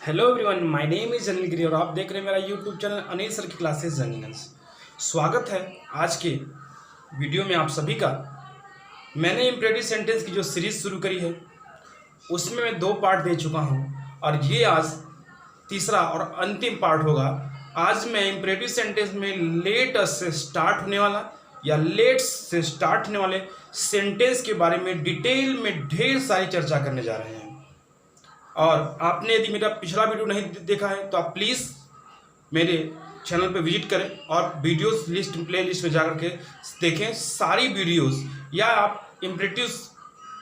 Hello everyone, my name is Anil Giri और आप देख रहे हैं मेरा यूट्यूब चैनल अनिल सर की क्लासेस जर्निंगल्स। स्वागत है आज के वीडियो में आप सभी का। मैंने इम्परेटिव सेंटेंस की जो सीरीज शुरू करी है उसमें मैं 2 पार्ट दे चुका हूं और ये आज तीसरा और अंतिम पार्ट होगा। आज मैं इम्परेटिव सेंटेंस में लेट अस से स्टार्ट होने वाला या लेट्स से स्टार्ट होने वाले सेंटेंस के बारे में डिटेल में ढेर सारी चर्चा करने जा रहे हैं। और आपने यदि मेरा पिछला वीडियो नहीं देखा है तो आप प्लीज़ मेरे चैनल पे विजिट करें और वीडियोस लिस्ट प्ले लिस्ट में जाकर के देखें सारी वीडियोस, या आप इम्परेटिव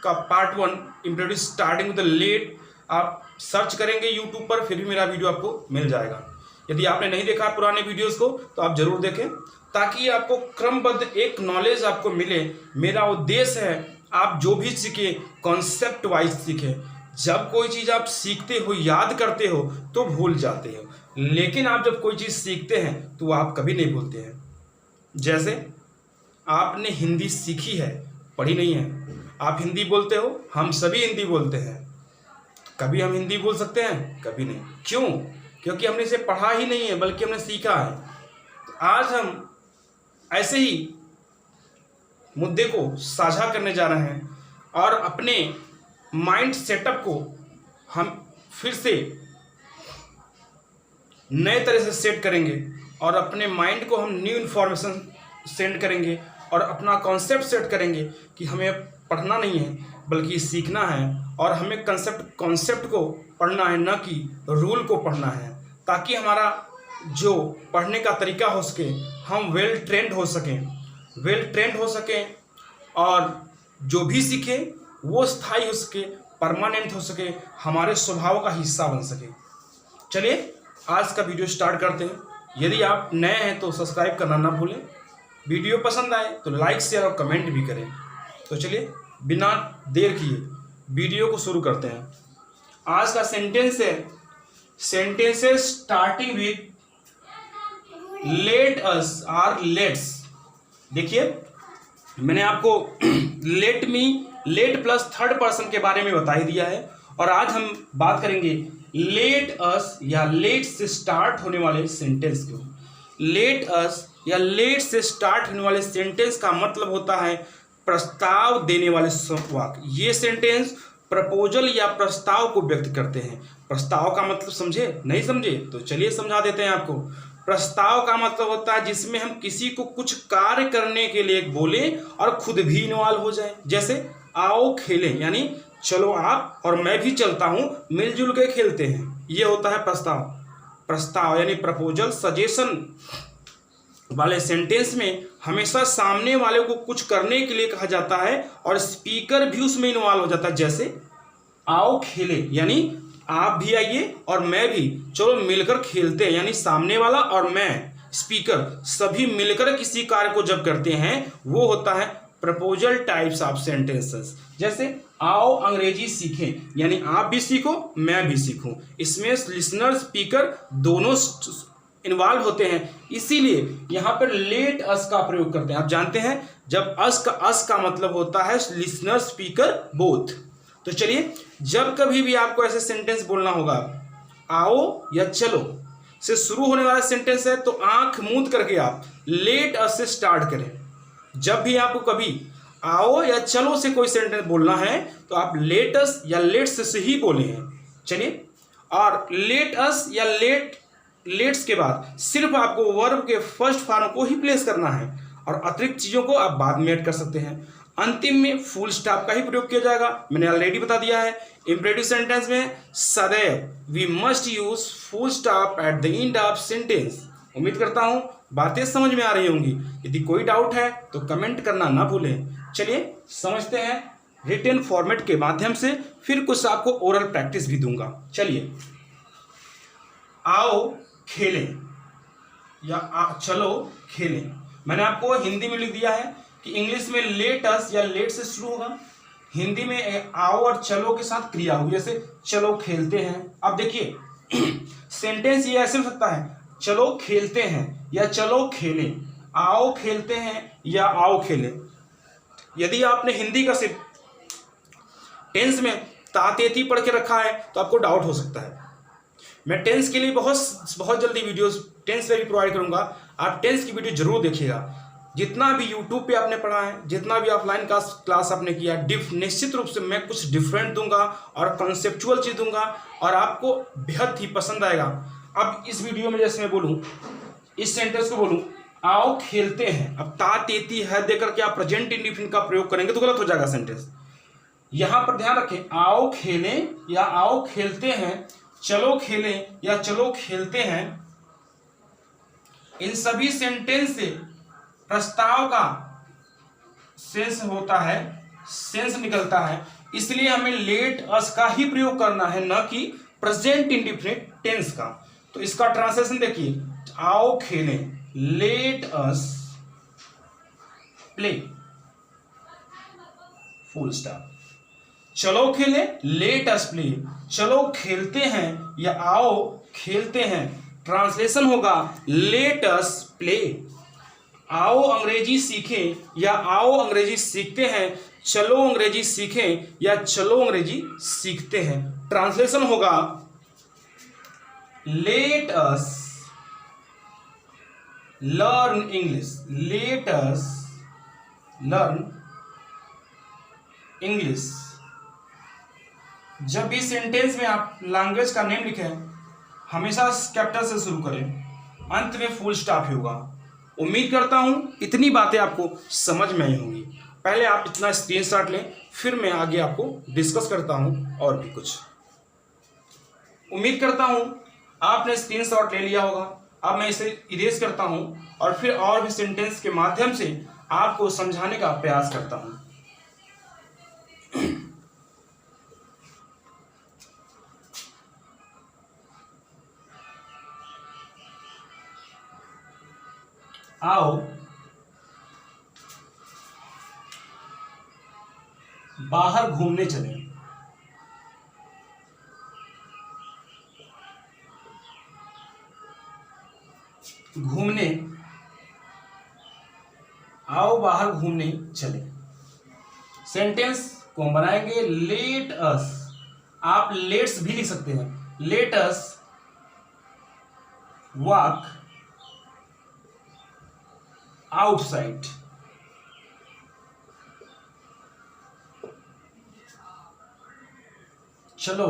का part 1 imperative starting with the let आप सर्च करेंगे यूट्यूब पर, फिर भी मेरा वीडियो आपको मिल जाएगा। यदि आपने नहीं देखा पुराने वीडियोस को तो आप जरूर देखें ताकि आपको क्रमबद्ध एक नॉलेज आपको मिले। मेरा उद्देश्य है आप जो भी सीखे कॉन्सेप्ट वाइज सीखें। जब कोई चीज़ आप सीखते हो, याद करते हो तो भूल जाते हो, लेकिन आप जब कोई चीज़ सीखते हैं तो आप कभी नहीं भूलते हैं। जैसे आपने हिंदी सीखी है, पढ़ी नहीं है। आप हिंदी बोलते हो, हम सभी हिंदी बोलते हैं। कभी हम हिंदी बोल सकते हैं? कभी नहीं। क्यों? क्योंकि हमने इसे पढ़ा ही नहीं है बल्कि हमने सीखा है। तो आज हम ऐसे ही मुद्दे को साझा करने जा रहे हैं और अपने माइंड सेटअप को हम फिर से नए तरह से सेट करेंगे और अपने माइंड को हम न्यू इन्फॉर्मेशन सेंड करेंगे और अपना कॉन्सेप्ट सेट करेंगे कि हमें पढ़ना नहीं है बल्कि सीखना है और हमें कॉन्सेप्ट को पढ़ना है, न कि रूल को पढ़ना है, ताकि हमारा जो पढ़ने का तरीका हो सके, हम वेल ट्रेंड हो सकें और जो भी सीखें वो स्थायी हो सके, परमानेंट हो सके, हमारे स्वभाव का हिस्सा बन सके। चलिए आज का वीडियो स्टार्ट करते हैं। यदि आप नए हैं तो सब्सक्राइब करना ना भूलें। वीडियो पसंद आए तो लाइक शेयर और कमेंट भी करें। तो चलिए बिना देर किए वीडियो को शुरू करते हैं। आज का सेंटेंस है sentences starting with let us और लेट्स। देखिए मैंने आपको लेट प्लस थर्ड पर्सन के बारे में बता ही दिया है और आज हम बात करेंगे लेट अस या लेट से स्टार्ट होने वाले सेंटेंस को। लेट अस या लेट से स्टार्ट होने वाले सेंटेंस का मतलब होता है प्रस्ताव देने वाले वाक्य। ये सेंटेंस प्रपोजल या प्रस्ताव को व्यक्त करते हैं। प्रस्ताव का मतलब समझे? नहीं समझे तो चलिए समझा देते हैं आपको। प्रस्ताव का मतलब होता है जिसमें हम किसी को कुछ कार्य करने के लिए बोले और खुद भी इन्वॉल्व हो जाए। जैसे आओ खेलें, यानी चलो आप और मैं भी चलता हूं, मिलजुल के खेलते हैं। ये होता है प्रस्ताव यानी प्रपोजल, सजेशन वाले सेंटेंस में हमेशा सामने वाले को कुछ करने के लिए कहा जाता है और स्पीकर भी उसमें इन्वॉल्व हो जाता है। जैसे आओ खेलें यानी आप भी आइए और मैं भी, चलो मिलकर खेलते हैं, यानी सामने वाला और मैं स्पीकर सभी मिलकर किसी कार्य को जब करते हैं वो होता है प्रपोजल टाइप्स ऑफ सेंटेंसेस। जैसे आओ अंग्रेजी सीखें यानी आप भी सीखो मैं भी सीखूं। इसमें लिसनर स्पीकर दोनों इन्वॉल्व होते हैं, इसीलिए यहाँ पर लेट अस का प्रयोग करते हैं। आप जानते हैं जब अस का मतलब होता है लिसनर स्पीकर बोथ। तो चलिए जब कभी भी आपको ऐसे सेंटेंस बोलना होगा, आओ या चलो से शुरू होने वाला सेंटेंस है तो आंख मूंद करके आप लेट अस से स्टार्ट करें। जब भी आपको कभी आओ या चलो से कोई सेंटेंस बोलना है तो आप लेट अस या लेट्स से ही बोले हैं। चलिए, और लेट अस या लेट्स के बाद सिर्फ आपको वर्ब के फर्स्ट फॉर्म को ही प्लेस करना है और अतिरिक्त चीज़ों को आप बाद में ऐड कर सकते हैं। अंतिम में फुल स्टॉप का ही प्रयोग किया जाएगा। मैंने ऑलरेडी बता दिया है इम्परेटिव सेंटेंस में सदैव we must use full stop at the end of sentence. उम्मीद करता हूं बातें समझ में आ रही होंगी। यदि कोई डाउट है तो कमेंट करना ना भूलें। चलिए समझते हैं रिटन फॉर्मेट के माध्यम से, फिर कुछ आपको ओरल प्रैक्टिस भी दूंगा। चलिए, आओ खेलें या चलो खेलें। मैंने आपको हिंदी में लिख दिया है कि इंग्लिश में लेट अस या लेट से शुरू होगा, हिंदी में आओ और चलो के साथ क्रिया होगी। जैसे चलो खेलते हैं। अब देखिए सेंटेंस ये ऐसे हो सकता है चलो खेलते हैं या चलो खेलें, आओ खेलते हैं या आओ खेलें। यदि आपने हिंदी का सिर्फ टेंस में तातेती पढ़ के रखा है तो आपको डाउट हो सकता है। मैं टेंस के लिए बहुत बहुत जल्दी वीडियोस टेंस पे भी प्रोवाइड करूंगा, आप टेंस की वीडियो जरूर देखिएगा। जितना भी यूट्यूब पे आपने पढ़ा है, जितना भी ऑफलाइन क्लास आपने किया, निश्चित रूप से मैं कुछ डिफरेंट दूंगा और कॉन्सेप्चुअल चीज दूंगा और आपको बेहद ही पसंद आएगा। अब इस वीडियो में जैसे मैं बोलूं, इस सेंटेंस को बोलूं, आओ खेलते हैं, अब ता तेती है देकर के आप प्रेजेंट इंडिफिनिट का प्रयोग करेंगे तो गलत हो जाएगा सेंटेंस। यहां पर ध्यान रखें, आओ खेलें या आओ खेलते हैं, चलो खेलें या चलो खेलते हैं, इन सभी सेंटेंस से प्रस्ताव का सेंस होता है, सेंस निकलता है। इसलिए हमें लेट अस का ही प्रयोग करना है, न कि प्रेजेंट इंडिफिनिट टेंस का। तो इसका ट्रांसलेशन देखिए, आओ खेलें, let us play, full stop. चलो खेलें, लेट अस प्ले, चलो खेलते हैं या आओ खेलते हैं, ट्रांसलेशन होगा लेट अस प्ले। आओ अंग्रेजी सीखें या आओ अंग्रेजी सीखते हैं, चलो अंग्रेजी सीखें या चलो अंग्रेजी सीखते हैं, ट्रांसलेशन होगा let us learn English, let us learn English. जब भी सेंटेंस में आप लैंग्वेज का नेम लिखें, हमेशा कैपिटल से शुरू करें, अंत में फुल स्टॉप ही होगा। उम्मीद करता हूं इतनी बातें आपको समझ में आई होंगी। पहले आप इतना स्क्रीनशॉट लें, फिर मैं आगे आपको डिस्कस करता हूं और भी कुछ। उम्मीद करता हूं आपने स्क्रीनशॉट ले लिया होगा। अब मैं इसे इरेज करता हूं और फिर और भी सेंटेंस के माध्यम से आपको समझाने का प्रयास करता हूं। आओ बाहर घूमने चले, घूमने, आओ बाहर घूमने चले। सेंटेंस को हम बनाएंगे लेट अस, आप लेट्स भी लिख सकते हैं, लेट अस वॉक आउटसाइड। चलो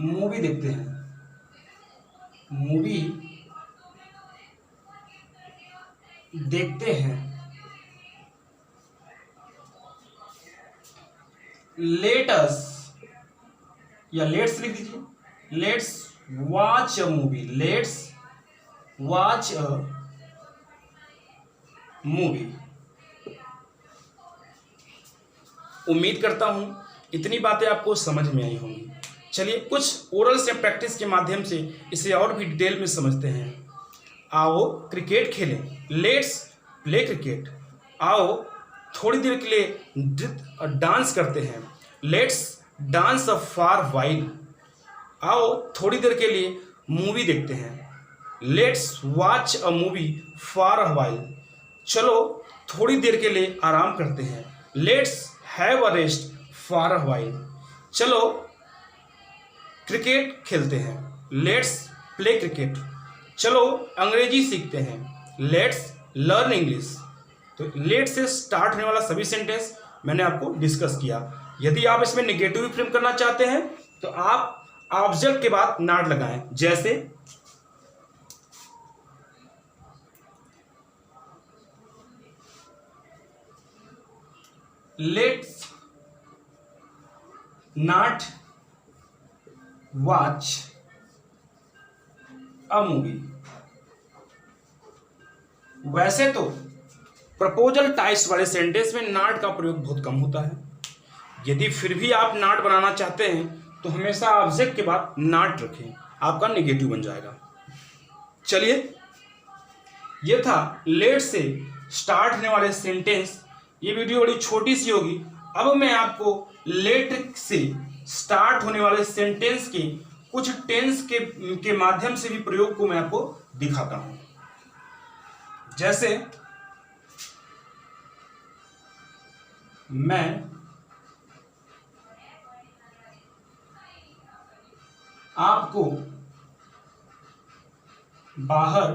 मूवी देखते हैं, मूवी देखते हैं। लेट अस या लेट्स लिख दीजिए, let's watch a movie, let's watch a movie. उम्मीद करता हूं इतनी बातें आपको समझ में आई होंगी। चलिए कुछ ओरल से प्रैक्टिस के माध्यम से इसे और भी डिटेल में समझते हैं। आओ क्रिकेट खेलें, लेट्स प्ले क्रिकेट। आओ थोड़ी देर के लिए डांस करते हैं, let's dance a for while. आओ थोड़ी देर के लिए मूवी देखते हैं, let's watch a movie for a while. चलो थोड़ी देर के लिए आराम करते हैं, let's have a rest for a while. चलो क्रिकेट खेलते हैं, लेट्स प्ले क्रिकेट। चलो अंग्रेजी सीखते हैं, लेट्स लर्न इंग्लिश। तो लेट से स्टार्ट होने वाला सभी सेंटेंस मैंने आपको डिस्कस किया। यदि आप इसमें नेगेटिव फ्रेम करना चाहते हैं तो आप ऑब्जेक्ट के बाद नॉट लगाएं, जैसे let's not watch a movie. वैसे तो प्रपोजल टाइप्स वाले सेंटेंस में नॉट का प्रयोग बहुत कम होता है। यदि फिर भी आप नॉट बनाना चाहते हैं तो हमेशा ऑब्जेक्ट के बाद नॉट रखें, आपका नेगेटिव बन जाएगा। चलिए ये था लेट से स्टार्ट होने वाले सेंटेंस। ये वीडियो बड़ी छोटी सी होगी। अब मैं आपको लेट से स्टार्ट होने वाले सेंटेंस के कुछ टेंस के माध्यम से भी प्रयोग को मैं आपको दिखाता हूं। जैसे मैं आपको बाहर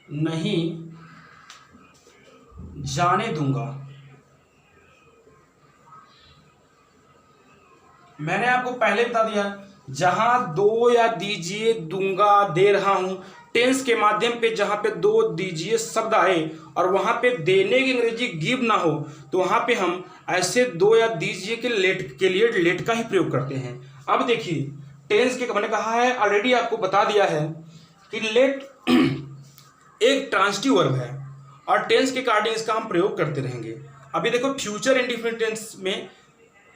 नहीं जाने दूंगा। मैंने आपको पहले बता दिया, जहां दो या दीजिए, दूंगा, दे रहा हूं, टेंस के माध्यम पे जहां पे दो दीजिए शब्द आए और वहां पे देने की अंग्रेजी गिव ना हो, तो वहां पे हम ऐसे दो या दीजिए के लिए लेट का ही प्रयोग करते हैं। अब देखिए टेंस के मैंने कहा है ऑलरेडी, आपको बता दिया है कि लेट एक ट्रांजिटिव वर्ब है और टेंस के अकॉर्डिंग इसका हम प्रयोग करते रहेंगे। अभी देखो फ्यूचर इंडेफिनिट टेंस में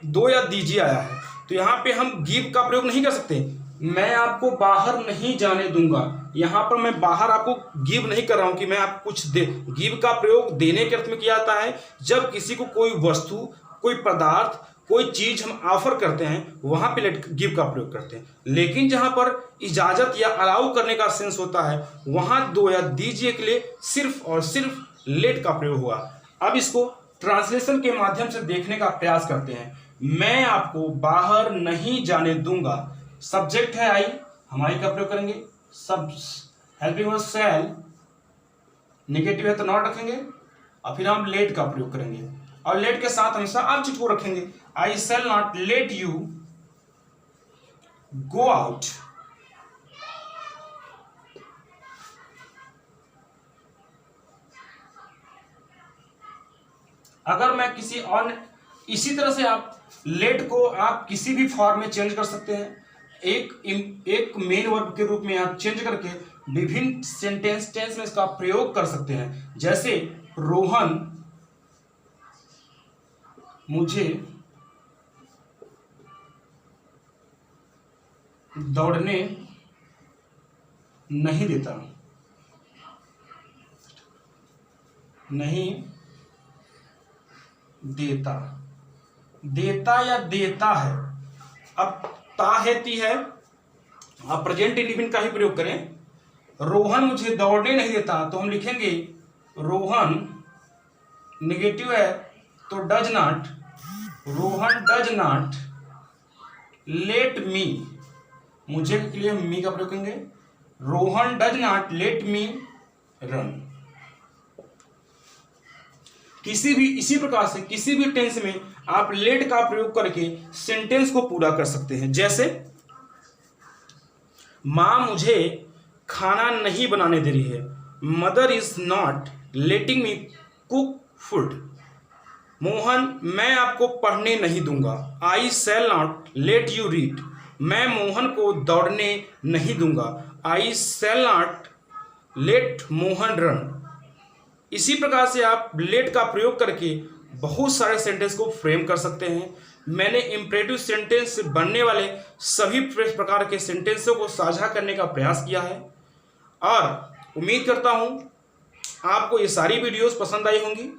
दो या दीजिए आया है, तो यहाँ पे हम गिव का प्रयोग नहीं कर सकते। मैं आपको बाहर नहीं जाने दूंगा, यहाँ पर मैं बाहर आपको गिव नहीं कर रहा हूं कि मैं आपको कुछ दे। गिव का प्रयोग देने के अर्थ में किया जाता है जब किसी को कोई वस्तु, कोई पदार्थ, कोई चीज हम ऑफर करते हैं, वहां पे लेट गिव का प्रयोग करते हैं। लेकिन जहां पर इजाजत या अलाउ करने का सेंस होता है, वहां दो या दीजिए के लिए सिर्फ और सिर्फ लेट का प्रयोग हुआ। अब इसको ट्रांसलेशन के माध्यम से देखने का प्रयास करते हैं। मैं आपको बाहर नहीं जाने दूंगा, सब्जेक्ट है आई, हम आई का प्रयोग करेंगे। सब हेल्पिंग वर्ब शैल, नेगेटिव है तो नॉट रखेंगे और फिर हम लेट का प्रयोग करेंगे और लेट के साथ हमेशा ऑब्जेक्ट को रखेंगे। I shall not let you go out. अगर मैं किसी और, इसी तरह से आप लेट को आप किसी भी फॉर्म में चेंज कर सकते हैं। एक मेन वर्ब के रूप में आप चेंज करके विभिन्न टेंस में इसका प्रयोग कर सकते हैं। जैसे रोहन मुझे दौड़ने नहीं देता, नहीं देता, देता या देता है। अब ता है ती है, आप प्रेजेंट इंडिफिनिट का ही प्रयोग करें। रोहन मुझे दौड़ने नहीं देता, तो हम लिखेंगे रोहन, नेगेटिव है तो does not, Rohan does not let me, मुझे के लिए मी का प्रयोग करेंगे। Rohan does not let me run. किसी भी इसी प्रकार से किसी भी टेंस में आप लेट का प्रयोग करके सेंटेंस को पूरा कर सकते हैं। जैसे मां मुझे खाना नहीं बनाने दे रही है, mother is not letting me cook food. Mohan मैं आपको पढ़ने नहीं दूंगा, I shall not let you read. मैं मोहन को दौड़ने नहीं दूंगा, I shall not let Mohan run. इसी प्रकार से आप लेट का प्रयोग करके बहुत सारे सेंटेंस को फ्रेम कर सकते हैं। मैंने इंपरेटिव सेंटेंस से बनने वाले सभी प्रकार के सेंटेंसों को साझा करने का प्रयास किया है और उम्मीद करता हूं आपको ये सारी वीडियोस पसंद आई होंगी।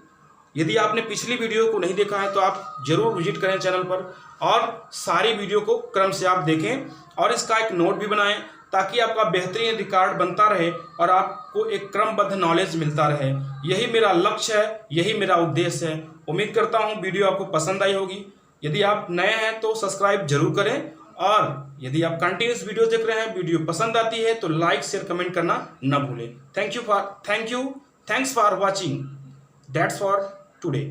यदि आपने पिछली वीडियो को नहीं देखा है तो आप जरूर विजिट करें चैनल पर और सारी वीडियो को क्रम से आप देखें और इसका एक नोट भी बनाएं ताकि आपका बेहतरीन रिकॉर्ड बनता रहे और आपको एक क्रमबद्ध नॉलेज मिलता रहे। यही मेरा लक्ष्य है, यही मेरा उद्देश्य है। उम्मीद करता हूं वीडियो आपको पसंद आई होगी। यदि आप नए हैं तो सब्सक्राइब जरूर करें और यदि आप कंटिन्यूस वीडियो देख रहे हैं, वीडियो पसंद आती है तो लाइक शेयर कमेंट करना न भूलें। Thanks for watching. That's for today.